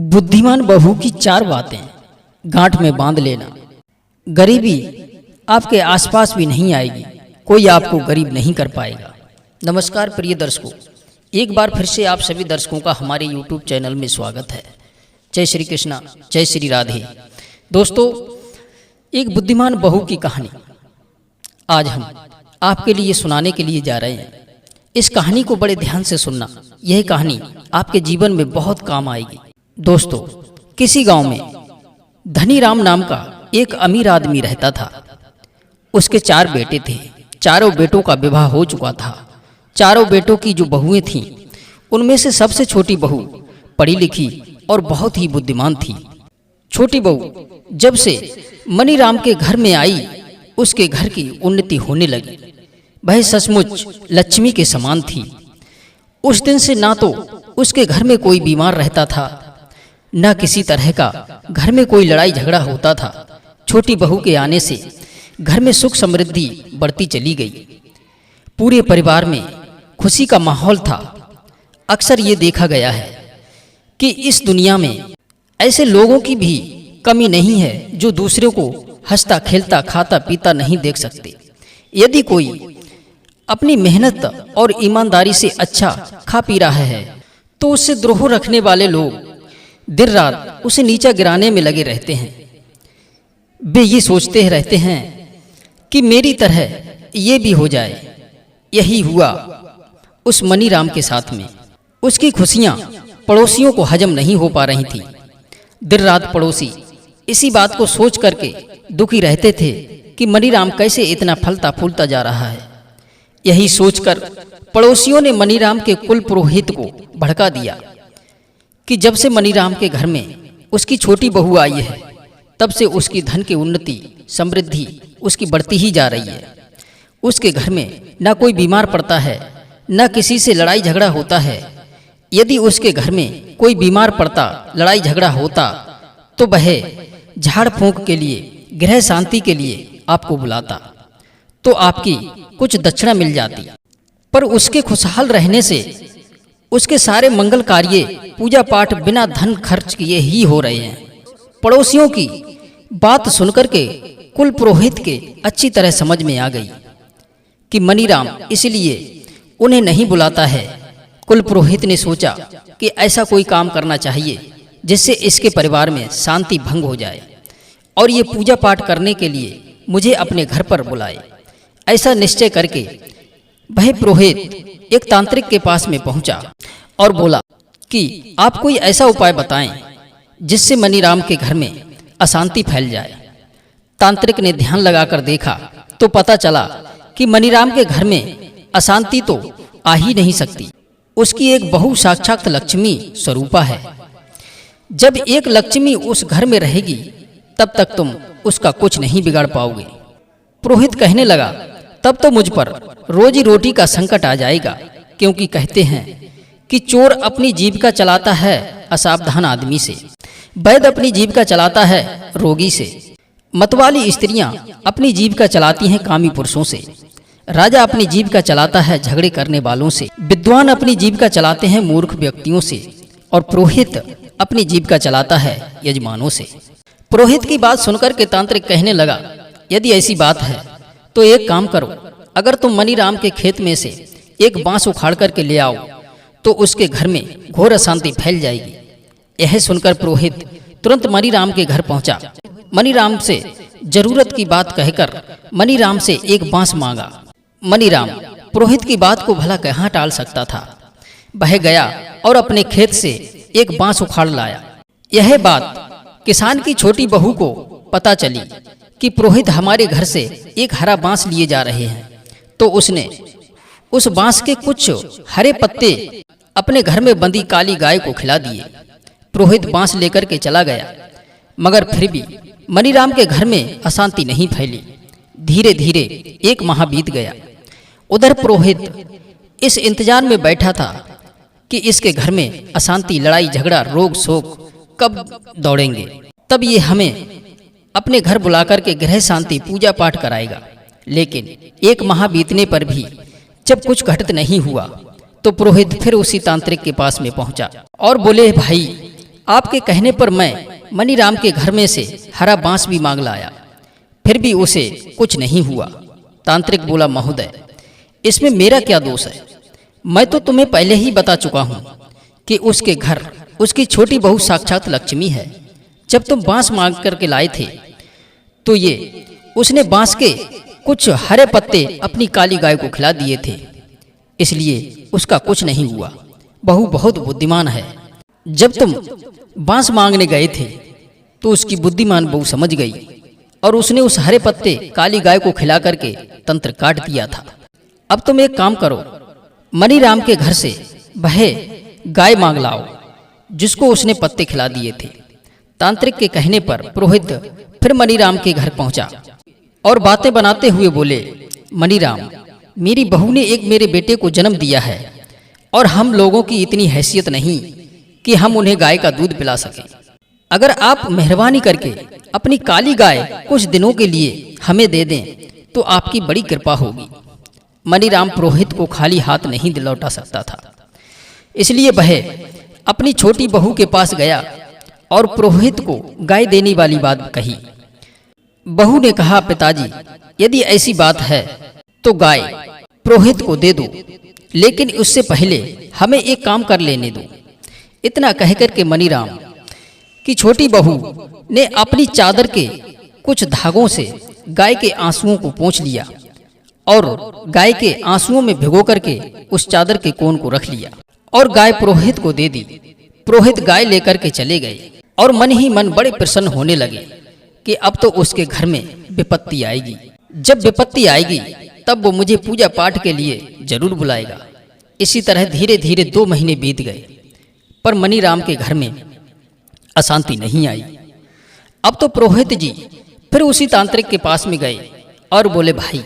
बुद्धिमान बहू की 4 बातें गांठ में बांध लेना। गरीबी आपके आसपास भी नहीं आएगी, कोई आपको गरीब नहीं कर पाएगा। नमस्कार प्रिय दर्शकों, एक बार फिर से आप सभी दर्शकों का हमारे YouTube चैनल में स्वागत है। जय श्री कृष्णा, जय श्री राधे। दोस्तों, एक बुद्धिमान बहू की कहानी आज हम आपके लिए सुनाने के लिए जा रहे हैं। इस कहानी को बड़े ध्यान से सुनना, यह कहानी आपके जीवन में बहुत काम आएगी। दोस्तों, किसी गांव में धनी राम नाम का एक अमीर आदमी रहता था। उसके 4 बेटे थे। चारों बेटों का विवाह हो चुका था। चारों बेटों की जो बहुएं थीं, उनमें से सबसे छोटी बहू पढ़ी लिखी और बहुत ही बुद्धिमान थी। छोटी बहू जब से मनीराम के घर में आई, उसके घर की उन्नति होने लगी। वह सचमुच लक्ष्मी के समान थी। उस दिन से ना तो उसके घर में कोई बीमार रहता था, न किसी तरह का घर में कोई लड़ाई झगड़ा होता था। छोटी बहू के आने से घर में सुख समृद्धि बढ़ती चली गई। पूरे परिवार में खुशी का माहौल था। अक्सर ये देखा गया है कि इस दुनिया में ऐसे लोगों की भी कमी नहीं है जो दूसरों को हंसता खेलता खाता पीता नहीं देख सकते। यदि कोई अपनी मेहनत और ईमानदारी से अच्छा खा पी रहा है तो उससे द्रोह रखने वाले लोग दिन रात उसे नीचा गिराने में लगे रहते हैं। वे ये सोचते रहते हैं कि मेरी तरह ये भी हो जाए। यही हुआ उस मनीराम के साथ में। उसकी खुशियां पड़ोसियों को हजम नहीं हो पा रही थी। दिन रात पड़ोसी इसी बात को सोच करके दुखी रहते थे कि मनीराम कैसे इतना फलता फूलता जा रहा है। यही सोचकर पड़ोसियों ने मनीराम के कुल पुरोहित को भड़का दिया कि जब से मनीराम के घर में उसकी छोटी बहू आई है, तब से उसकी धन की उन्नति समृद्धि उसकी बढ़ती ही जा रही है। उसके घर में ना कोई बीमार पड़ता है, ना किसी से लड़ाई झगड़ा होता है। यदि उसके घर में कोई बीमार पड़ता, लड़ाई झगड़ा होता, तो वह झाड़ फूंक के लिए, गृह शांति के लिए आपको बुलाता, तो आपकी कुछ दक्षिणा मिल जाती। पर उसके खुशहाल रहने से उसके सारे मंगल कार्य, पूजा पाठ बिना धन खर्च किए ही हो रहे हैं। पड़ोसियों की बात सुनकर के कुल पुरोहित के अच्छी तरह समझ में आ गई कि मनीराम इसलिए उन्हें नहीं बुलाता है। कुल पुरोहित ने सोचा कि ऐसा कोई काम करना चाहिए जिससे इसके परिवार में शांति भंग हो जाए और ये पूजा पाठ करने के लिए मुझे अपने घर पर बुलाए। ऐसा निश्चय करके वह पुरोहित एक तांत्रिक के पास में पहुंचा और बोला कि आप कोई ऐसा उपाय बताएं जिससे मनीराम के घर में अशांति फैल जाए। तांत्रिक ने ध्यान लगाकर देखा तो पता चला कि मनीराम के घर में अशांति तो आ ही नहीं सकती। उसकी एक बहू साक्षात लक्ष्मी स्वरूपा है। जब एक लक्ष्मी उस घर में रहेगी तब तक तुम उसका कुछ नहीं बिगाड़ पाओगे। पुरोहित कहने लगा, तब तो मुझ पर रोजी रोटी का संकट आ जाएगा, क्योंकि कहते हैं कि चोर अपनी जीविका चलाता है असावधान आदमी से, वैद्य अपनी जीविका चलाता है रोगी से, मतवाली स्त्रियां अपनी जीविका चलाती हैं कामी पुरुषों से, राजा अपनी जीविका चलाता है झगड़े करने वालों से, विद्वान अपनी जीविका चलाते हैं मूर्ख व्यक्तियों से, और पुरोहित अपनी जीविका चलाता है यजमानों से। पुरोहित की बात सुनकर के तांत्रिक कहने लगा, यदि ऐसी बात है तो एक काम करो, अगर तुम मनीराम के खेत में से एक बांस उखाड़ करके ले आओ तो उसके घर में घोर अशांति फैल जाएगी। यह सुनकर पुरोहित तुरंत मनीराम के घर पहुंचा। मनीराम से जरूरत की बात कहकर मनीराम से एक बांस मांगा। मनीराम पुरोहित की बात को भला कहाँ टाल सकता था। वह गया और अपने खेत से एक बांस उखाड़ लाया। यह बात किसान की छोटी बहू को पता चली कि पुरोहित हमारे घर से एक हरा बांस लिए जा रहे हैं, तो उसने उस बांस के कुछ हरे पत्ते अपने घर में बंधी काली गाय को खिला दिए। पुरोहित बांस लेकर के चला गया, मगर फिर भी मनीराम के घर में अशांति नहीं फैली। धीरे धीरे 1 माह बीत गया। उधर पुरोहित इस इंतजार में बैठा था कि इसके घर में अशांति, लड़ाई झगड़ा, रोग शोक कब दौड़ेंगे, तब ये हमें अपने घर बुलाकर के गृह शांति पूजा पाठ कराएगा। लेकिन 1 माह बीतने पर भी जब कुछ घटित नहीं हुआ तो पुरोहित फिर उसी तांत्रिक के पास में पहुंचा और बोले, भाई आपके कहने पर मैं मनीराम के घर में से हरा बांस भी मांग लाया, फिर भी उसे कुछ नहीं हुआ। तांत्रिक बोला, महोदय, इसमें मेरा क्या दोष है? मैं तो तुम्हें पहले ही बता चुका हूं कि उसके घर उसकी छोटी बहू साक्षात लक्ष्मी है। जब तुम बांस मांग करके लाए थे तो ये उसने बांस के कुछ हरे पत्ते अपनी काली गाय को खिला दिए थे, इसलिए उसका कुछ नहीं हुआ। बहू बहुत बुद्धिमान है। जब तुम बांस मांगने गए थे तो उसकी बुद्धिमान बहू समझ गई और उसने उस हरे पत्ते काली गाय को खिला करके तंत्र काट दिया था। अब तुम एक काम करो, मनीराम के घर से वह गाय मांग लाओ जिसको उसने पत्ते खिला दिए थे। तांत्रिक के कहने पर पुरोहित फिर मनीराम के घर पहुंचा और बातें बनाते हुए बोले, मनीराम, मेरी बहू ने एक मेरे बेटे को जन्म दिया है और हम लोगों की इतनी हैसियत नहीं कि हम उन्हें गाय का दूध पिला सकें। अगर आप मेहरबानी करके अपनी काली गाय कुछ दिनों के लिए हमें दे दें तो आपकी बड़ी कृपा होगी। मनीराम पुरोहित को खाली हाथ नहीं लौटा सकता था, इसलिए वह अपनी छोटी बहू के पास गया और पुरोहित को गाय देने वाली बात कही। बहू ने कहा, पिताजी, यदि ऐसी बात है तो गाय पुरोहित को दे दो, लेकिन उससे पहले हमें एक काम कर लेने दो। इतना कहकर के मनीराम की छोटी बहू ने अपनी चादर के कुछ धागों से गाय के आंसुओं को पोंछ लिया और गाय के आंसुओं में भिगो करके उस चादर के कोन को रख लिया और गाय पुरोहित को दे दी। पुरोहित गाय लेकर के चले गए और मन ही मन बड़े प्रसन्न होने लगे कि अब तो उसके घर में विपत्ति आएगी। जब विपत्ति आएगी तब वो मुझे पूजा पाठ के लिए जरूर बुलाएगा। इसी तरह धीरे धीरे 2 महीने बीत गए, पर मनीराम के घर में अशांति नहीं आई। अब तो पुरोहित जी फिर उसी तांत्रिक के पास में गए और बोले, भाई,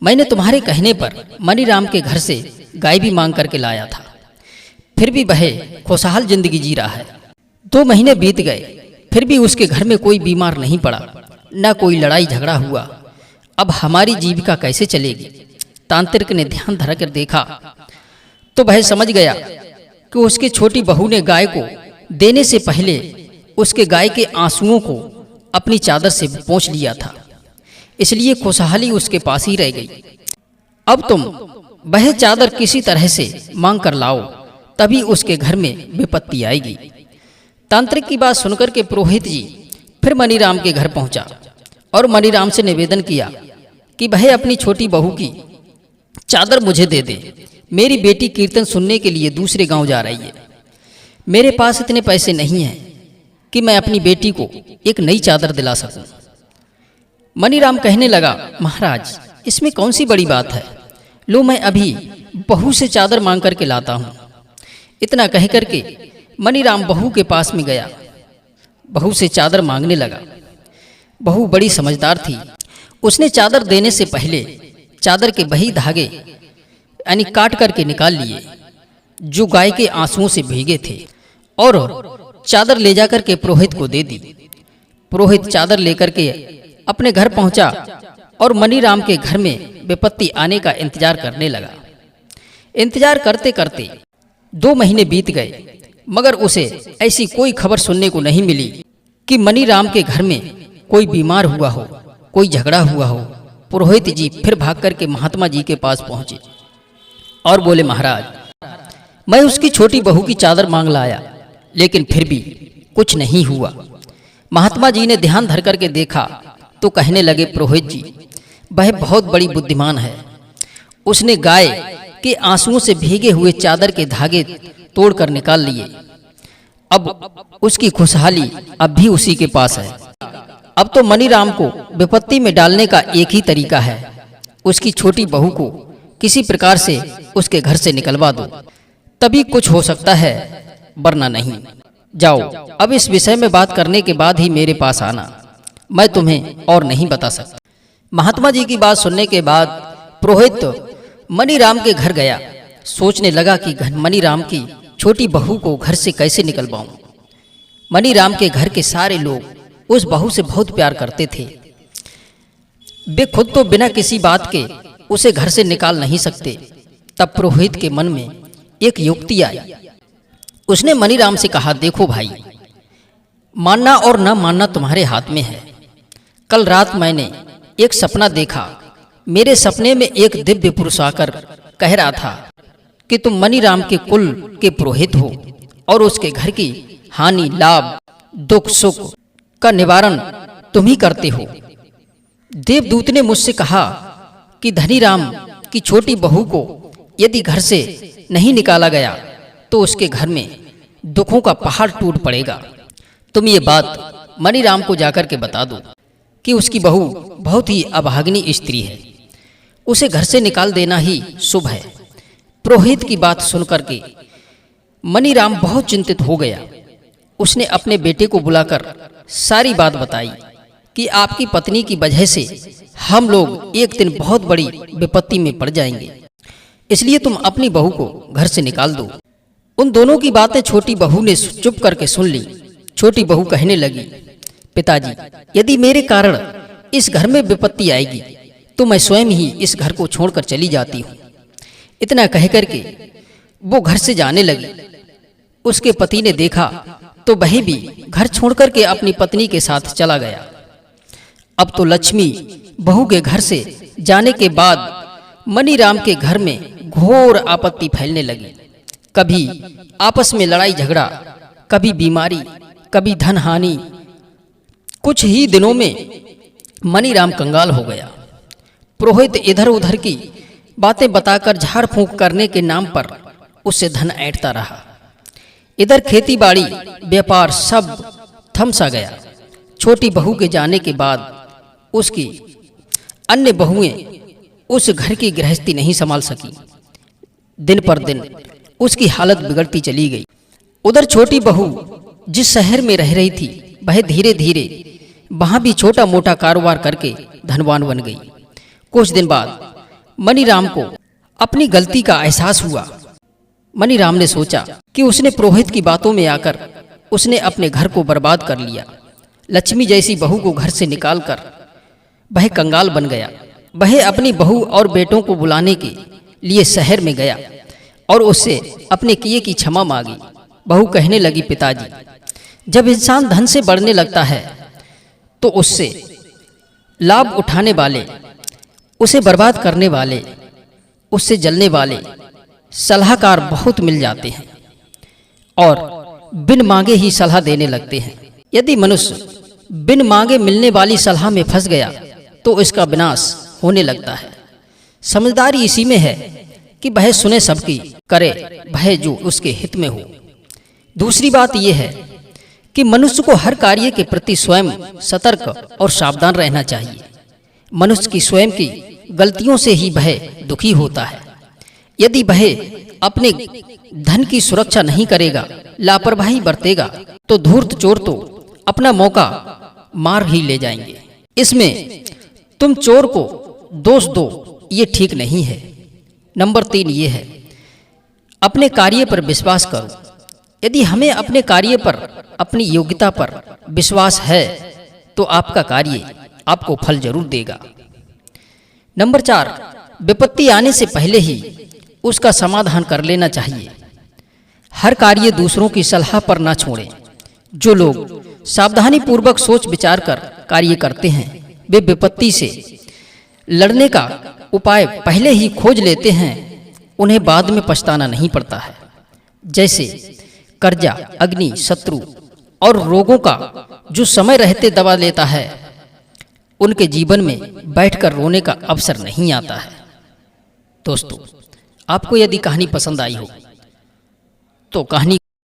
मैंने तुम्हारे कहने पर मनीराम के घर से गाय भी मांग करके लाया था, फिर भी वह खुशहाल जिंदगी जी रहा है। 2 महीने बीत गए, फिर भी उसके घर में कोई बीमार नहीं पड़ा, न कोई लड़ाई झगड़ा हुआ। अब हमारी जीविका कैसे चलेगी? तांत्रिक ने ध्यान धरा कर देखा तो वह समझ गया कि उसकी छोटी बहू ने गाय को देने से पहले उसके गाय के आंसुओं को अपनी चादर से पोंछ लिया था, इसलिए खुशहाली उसके पास ही रह गई। अब तुम वह चादर किसी तरह से मांग कर लाओ, तभी उसके घर में विपत्ति आएगी। तांत्रिक की बात सुनकर के पुरोहित जी फिर मनीराम के घर पहुंचा और मनीराम से निवेदन किया कि वह अपनी छोटी बहू की चादर मुझे दे दे। मेरी बेटी कीर्तन सुनने के लिए दूसरे गांव जा रही है। मेरे पास इतने पैसे नहीं हैं कि मैं अपनी बेटी को एक नई चादर दिला सकूं। मनीराम कहने लगा, महाराज, इसमें कौन सी बड़ी बात है? लो, मैं अभी बहू से चादर मांग करके लाता हूं। इतना कह करके मनीराम बहू के पास में गया, बहू से चादर मांगने लगा। बहू बड़ी समझदार थी। उसने चादर देने से पहले चादर के वही धागे यानी काट करके निकाल लिए जो गाय के आंसुओं से भीगे थे और चादर ले जाकर के पुरोहित को दे दी। पुरोहित चादर लेकर के अपने घर पहुंचा और मनीराम के घर में विपत्ति आने का इंतजार करने लगा। इंतजार करते करते 2 महीने बीत गए, मगर उसे ऐसी कोई खबर सुनने को नहीं मिली कि मनीराम के घर में कोई बीमार हुआ हो, कोई झगड़ा हुआ हो। पुरोहित जी फिर भाग करके महात्मा जी के पास पहुंचे और बोले, महाराज, मैं उसकी छोटी बहू की चादर मांग लाया, लेकिन फिर भी कुछ नहीं हुआ। महात्मा जी ने ध्यान धर करके देखा तो कहने लगे, पुरोहित जी, वह बहुत बड़ी बुद्धिमान है। उसने गाय के आंसुओं से भीगे हुए चादर के धागे तोड़कर निकाल लिए। अब उसकी खुशहाली अब भी उसी के पास है। अब तो मनीराम को विपत्ति में डालने का एक ही तरीका है, उसकी छोटी बहू को किसी प्रकार से उसके घर से निकलवा दो, तभी कुछ हो सकता है, वरना नहीं। जाओ, अब इस विषय में बात करने के बाद ही मेरे पास आना, मैं तुम्हें और नहीं बता सकता। महात्मा जी की बात सुनने के बाद पुरोहित मनीराम के घर गया। सोचने लगा कि मनीराम की छोटी बहू को घर से कैसे निकलवाऊं। मनीराम के घर के सारे लोग उस बहू से बहुत प्यार करते थे। वे खुद तो बिना किसी बात के उसे घर से निकाल नहीं सकते। तब पुरोहित के मन में एक युक्ति आई। उसने मनीराम से कहा, देखो भाई, मानना और न मानना तुम्हारे हाथ में है। कल रात मैंने एक सपना देखा। मेरे सपने में एक दिव्य पुरुष आकर कह रहा था कि तुम मनीराम के कुल के पुरोहित हो और उसके घर की हानि, लाभ, दुख, सुख का निवारण तुम ही करते हो। देवदूत ने मुझसे कहा कि धनीराम की छोटी बहू को यदि घर से नहीं निकाला गया तो उसके घर में दुखों का पहाड़ टूट पड़ेगा। तुम ये बात मनीराम को जाकर के बता दो कि उसकी बहू बहुत ही अभागिनी स्त्री है, उसे घर से निकाल देना ही शुभ है। पुरोहित की बात सुनकर के मनीराम बहुत चिंतित हो गया। उसने अपने बेटे को बुलाकर सारी बात बताई कि आपकी पत्नी की वजह से हम लोग एक दिन बहुत बड़ी विपत्ति में पड़ जाएंगे, इसलिए तुम अपनी बहू को घर से निकाल दो। उन दोनों की बातें छोटी बहू ने चुप करके सुन ली। छोटी बहू कहने लगी, पिताजी, यदि मेरे कारण इस घर में विपत्ति आएगी तो मैं स्वयं ही इस घर को छोड़कर चली जाती हूँ। इतना कह करके वो घर से जाने लगी। उसके पति ने देखा तो वह भी घर छोड़कर के अपनी पत्नी के साथ चला गया। अब तो लक्ष्मी बहू के घर से जाने के बाद मनीराम के घर में घोर आपत्ति फैलने लगी। कभी आपस में लड़ाई झगड़ा, कभी बीमारी, कभी धन हानि। कुछ ही दिनों में मनीराम कंगाल हो गया। पुरोहित इधर उधर की बातें बताकर झाड़ फूंक करने के नाम पर उससे धन ऐंठता रहा। इधर खेती बाड़ी, व्यापार सब थम सा गया। छोटी बहू के जाने के बाद उसकी अन्य बहुएं उस घर की गृहस्थी नहीं संभाल सकी। दिन पर दिन उसकी हालत बिगड़ती चली गई। उधर छोटी बहू जिस शहर में रह रही थी वह धीरे धीरे वहां भी छोटा मोटा कारोबार करके धनवान बन गई। कुछ दिन बाद मनीराम को अपनी गलती का एहसास हुआ। मनीराम ने सोचा कि उसने पुरोहित की बातों में आकर उसने अपने घर को बर्बाद कर लिया। लक्ष्मी जैसी बहू को घर से निकालकर वह कंगाल बन गया। वह अपनी बहू और बेटों को बुलाने के लिए शहर में गया और उससे अपने किए की क्षमा मांगी। बहू कहने लगी, पिताजी, जब इंसान धन से बढ़ने लगता है तो उससे लाभ उठाने वाले, उसे बर्बाद करने वाले, उससे जलने वाले सलाहकार बहुत मिल जाते हैं और बिन मांगे ही सलाह देने लगते हैं। यदि मनुष्य बिन मांगे मिलने वाली सलाह में फंस गया तो इसका विनाश होने लगता है। समझदारी इसी में है कि वह सुने सबकी, करे वह जो उसके हित में हो। दूसरी बात यह है कि मनुष्य को हर कार्य के प्रति स्वयं सतर्क और सावधान रहना चाहिए। मनुष्य की स्वयं की गलतियों से ही वह दुखी होता है। यदि वह अपने धन की सुरक्षा नहीं करेगा, लापरवाही बरतेगा, तो धूर्त चोर तो अपना मौका मार ही ले जाएंगे। इसमें तुम चोर को दोष दो, ये ठीक नहीं है। नंबर 3 ये है, अपने कार्य पर विश्वास करो। यदि हमें अपने कार्य पर, अपनी योग्यता पर विश्वास है तो आपका कार्य आपको फल जरूर देगा। नंबर 4, विपत्ति आने से पहले ही उसका समाधान कर लेना चाहिए। हर कार्य दूसरों की सलाह पर ना छोड़ें। जो लोग सावधानी पूर्वक सोच विचार कर कार्य करते हैं वे विपत्ति से लड़ने का उपाय पहले ही खोज लेते हैं। उन्हें बाद में पछताना नहीं पड़ता है। जैसे कर्जा, अग्नि, शत्रु और रोगों का जो समय रहते दबा लेता है, उनके जीवन में बैठकर रोने का अवसर नहीं आता है। दोस्तों, आपको यदि कहानी पसंद आई हो तो कहानी